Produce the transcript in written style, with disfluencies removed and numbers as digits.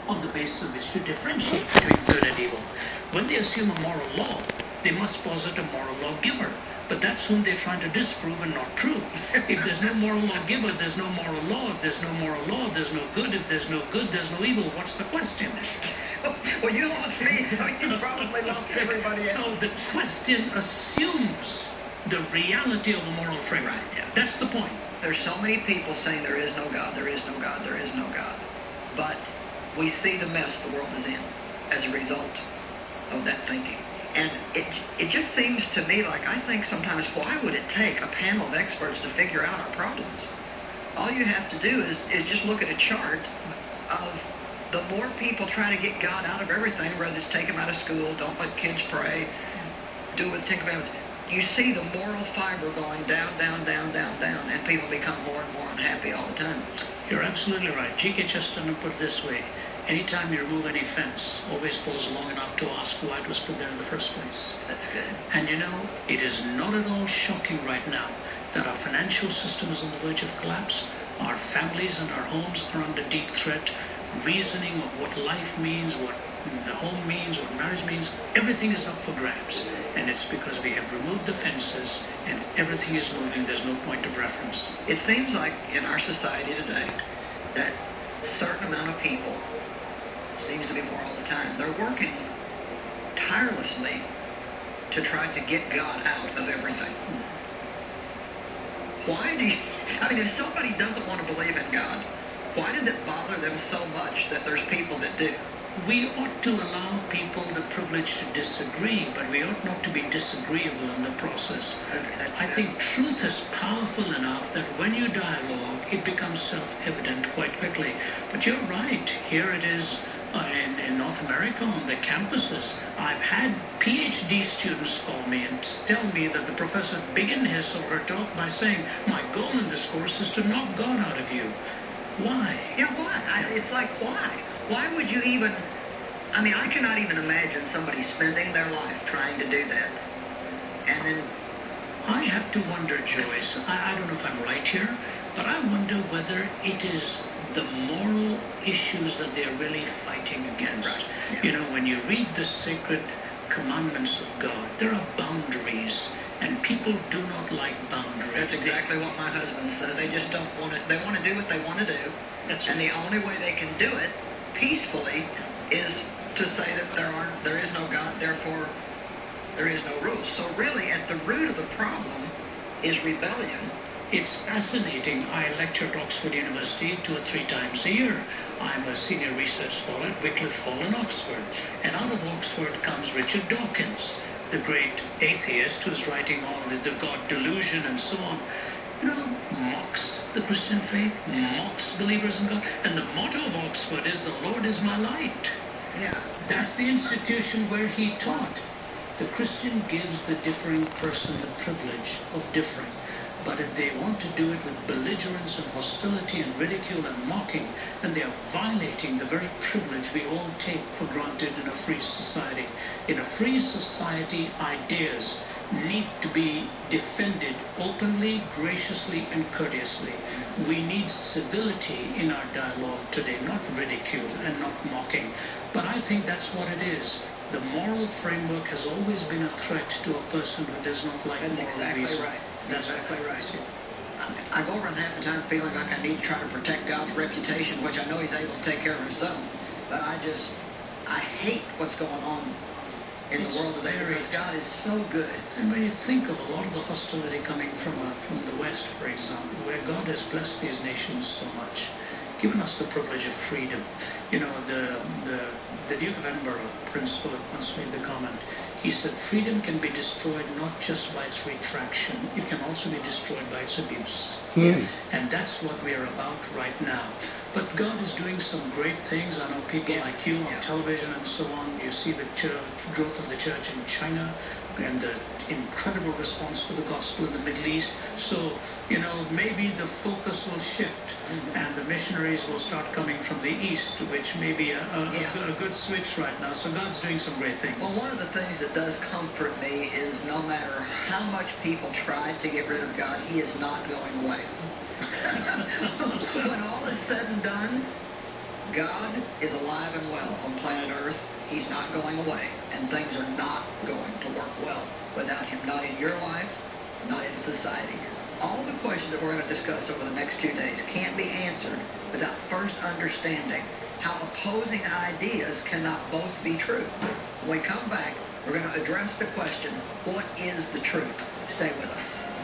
on the basis of which to differentiate between good and evil. When they assume a moral law, they must posit a moral lawgiver. But that's whom they're trying to disprove and not prove. If there's no moral lawgiver, there's no moral law. If there's no moral law, there's no good. If there's no good, there's no evil. What's the question? Well, you lost me, so you probably lost everybody else. So the question assumes the reality of a moral framework. Right, yeah. That's the point. There's so many people saying there is no God, there is no God, there is no God. But we see the mess the world is in as a result of that thinking. And it just seems to me like, I think sometimes, why would it take a panel of experts to figure out our problems? All you have to do is just look at a chart of the more people try to get God out of everything, whether it's take them out of school, don't let kids pray, do with the Ten Commandments. You see the moral fiber going down, down, down, down, down, and people become more and more unhappy all the time. You're absolutely right. G.K. Chesterton put it this way. Anytime you remove any fence, always pause long enough to ask why it was put there in the first place. That's good. And you know, it is not at all shocking right now that our financial system is on the verge of collapse. Our families and our homes are under deep threat. Reasoning of what life means, what the home means, what marriage means, everything is up for grabs. And it's because we have removed the fences and everything is moving. There's no point of reference. It seems like in our society today that a certain amount of people, seems to be more all the time, they're working tirelessly to try to get God out of everything. Why do you, I mean, if somebody doesn't want to believe in God, why does it bother them so much that there's people that do? We ought to allow people the privilege to disagree, but we ought not to be disagreeable in the process. I think truth is powerful enough that when you dialogue, it becomes self-evident quite quickly. But you're right. Here it is in North America on the campuses. I've had PhD students call me and tell me that the professor began his or her talk by saying, my goal in this course is to knock God out of you. Why? Yeah, why? It's like, why? Why would you even, I mean, I cannot even imagine somebody spending their life trying to do that. And then I have to wonder, Joyce, I don't know if I'm right here, but I wonder whether it is the moral issues that they're really fighting against. Right. Yeah. You know, when you read the sacred commandments of God, there are boundaries, and people do not like boundaries. That's exactly what my husband said. They just don't want to, they want to do what they want to do. That's and the only way they can do it peacefully is to say that there is no God, therefore there is no rules. So really at the root of the problem is rebellion. It's fascinating. I lecture at Oxford University 2 or 3 times a year. I'm a senior research scholar at Wycliffe Hall in Oxford. And out of Oxford comes Richard Dawkins, the great atheist who's writing on the God delusion and so on. You know, mocks the Christian faith, mocks believers in God. And the motto of Oxford is, the Lord is my light. Yeah. That's the institution where he taught. The Christian gives the differing person the privilege of differing. But if they want to do it with belligerence and hostility and ridicule and mocking, then they are violating the very privilege we all take for granted in a free society. In a free society, ideas need to be defended openly, graciously, and courteously. We need civility in our dialogue today, not ridicule and not mocking. But I think that's what it is. The moral framework has always been a threat to a person who does not like That's moral exactly reason. right. That's exactly right. I go around half the time feeling like I need to try to protect God's reputation, which I know he's able to take care of himself. But I hate what's going on in the world today because God is so good. And when you think of a lot of the hostility coming from the West, for example, where God has blessed these nations so much, given us the privilege of freedom. You know, the Duke of Edinburgh, Prince Philip, once made the comment. He said, freedom can be destroyed not just by its retraction, it can also be destroyed by its abuse. Yes. And that's what we are about right now. But God is doing some great things. I know people like you on television and so on. You see the growth of the church in China and the incredible response to the gospel in the Middle East. So, you know, maybe the focus will shift and the missionaries will start coming from the East, which may be a good switch right now. So God's doing some great things. Well, one of the things that does comfort me is no matter how much people try to get rid of God, he is not going away. When all is said and done, God is alive and well on planet Earth. He's not going away, and things are not going to work well without him, not in your life, not in society. All the questions that we're going to discuss over the next 2 days can't be answered without first understanding how opposing ideas cannot both be true. When we come back, we're going to address the question, what is the truth? Stay with us.